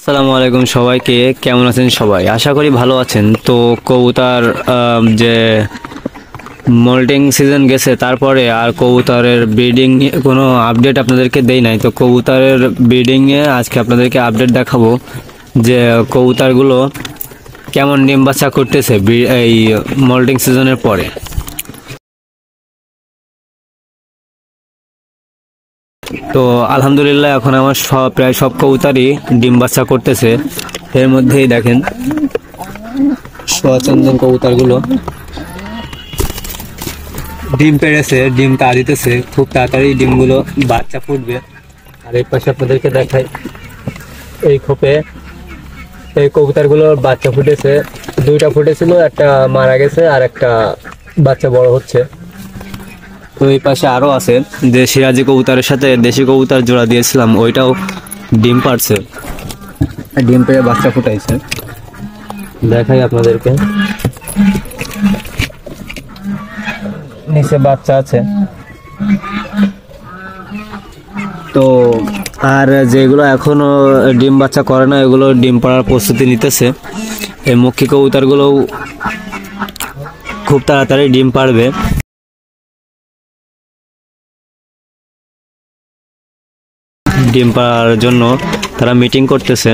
আসসালামু আলাইকুম সবাইকে। কেমন আছেন সবাই? আশা করি ভালো আছেন। তো কবুতর যে মোল্টিং সিজন গেছে, তারপরে আর কবুতরের ব্রিডিং কোনো আপডেট আপনাদেরকে দেই নাই। তো কবুতরের ব্রিডিংয়ে আজকে আপনাদেরকে আপডেট দেখাবো যে কবুতরগুলো কেমন ডিম বাচ্চা করতেছে এই মোল্টিং সিজনের পরে। তো আলহামদুলিল্লাহ এখন আমার প্রায় সব কবুতরই ডিম বাচ্চা করতেছে। এর মধ্যেই দেখেন সোয়াচন্দন কবুতরগুলো ডিম পেড়েছে, ডিম তা দিতেছে। খুব তাড়াতাড়ি ডিমগুলো বাচ্চা ফুটবে। আর এই পাশে আপনাদেরকে দেখাই, এই খোপে এই কবুতরগুলোর বাচ্চা ফুটেছে। দুইটা ফুটেছিল, একটা মারা গেছে আর একটা বাচ্চা বড় হচ্ছে। তো এই পাশে আরো আছে, যে সিরাজি কবুতরের সাথে দেশি কবুতর জোড়া দিয়েছিলাম, ওইটাও ডিম পারছে, ডিম পেড়ে বাচ্চা ফুটাইছে। দেখাই আপনাদেরকে, নিচে বাচ্চা আছে। তো আর যেগুলো এখনো ডিম বাচ্চা করে না, এগুলো ডিম পাড়ার প্রস্তুতি নিতেছে। এই মক্ষী কবুতরগুলো খুব তাড়াতাড়ি ডিম পারবে। ডিম পাড়ার জন্য তারা মিটিং করতেছে।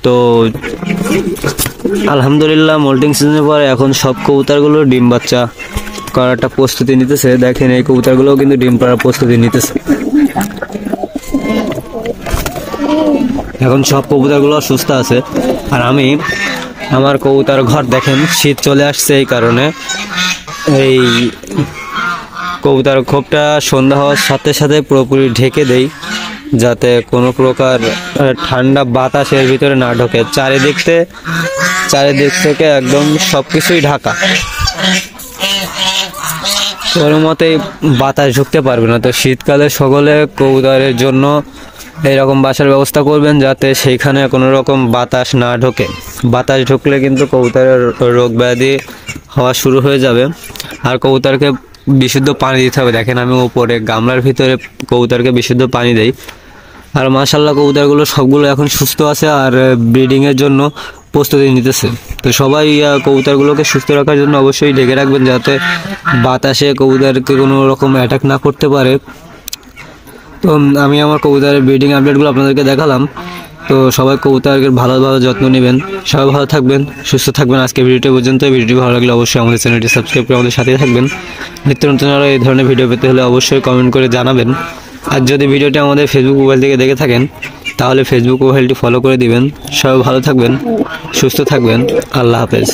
তো আলহামদুলিল্লাহ মোল্টিং সিজনের পরে এখন সব কবুতরগুলো ডিম বাচ্চা করার একটা প্রস্তুতি নিতেছে। দেখেন এই কবুতরগুলোও কিন্তু ডিম পাড়ার প্রস্তুতি নিতেছে। এখন সব কবুতরগুলো সুস্থ আছে। আর আমি আমার কবুতর ঘর দেখেন, শীত চলে আসছে, এই কারণে এই কবুতর খোপটা সন্ধ্যা হওয়ার সাথে সাথে পুরোপুরি ঢেকে দেই, যাতে কোনো প্রকার ঠান্ডা বাতাস এর ভিতরে না ঢোকে। চারিদিক থেকে একদম সবকিছুই ঢাকা, কোনো মতেই বাতাস ঢুকতে পারবে না। তো শীতকালে সকলে কবুতরের জন্য এইরকম বাসার ব্যবস্থা করবেন, যাতে সেইখানে কোনো রকম বাতাস না ঢোকে। বাতাস ঢুকলে কিন্তু কবুতরের রোগ ব্যাধি হওয়া শুরু হয়ে যাবে। আর কবুতরকে বিশুদ্ধ পানি দিতে হবে। দেখেন আমি উপরে গামলার ভিতরে কবুতরকে বিশুদ্ধ পানি দেই। আর মাশাআল্লাহ কবুতরগুলো সবগুলো এখন সুস্থ আছে আর ব্রিডিংয়ের জন্য প্রস্তুতি নিতেছে। তো সবাই কবুতরগুলোকে সুস্থ রাখার জন্য অবশ্যই ঢেকে রাখবেন, যাতে বাতাসে কবুতরকে কোনো রকম অ্যাটাক না করতে পারে। তো আমি আমার কবুতরের ব্রিডিং আপডেটগুলো আপনাদেরকে দেখালাম। তো সবাই কবুতরের ভালোভাবে যত্ন নেবেন। সবাই ভালো থাকবেন, সুস্থ থাকবেন। আজকে ভিডিওটি পর্যন্ত। ভিডিওটি ভালো লাগলে অবশ্যই আমাদের চ্যানেলটি সাবস্ক্রাইব করে আমাদের সাথেই থাকবেন। নিত্য নতুন আরও এই ধরনের ভিডিও পেতে হলে অবশ্যই কমেন্ট করে জানাবেন। আর যদি ভিডিওটি আমাদের ফেসবুক প্রোফাইল থেকে দেখে থাকেন, তাহলে ফেসবুক প্রোফাইলটি ফলো করে দিবেন। সবাই ভালো থাকবেন, সুস্থ থাকবেন। আল্লাহ হাফেজ।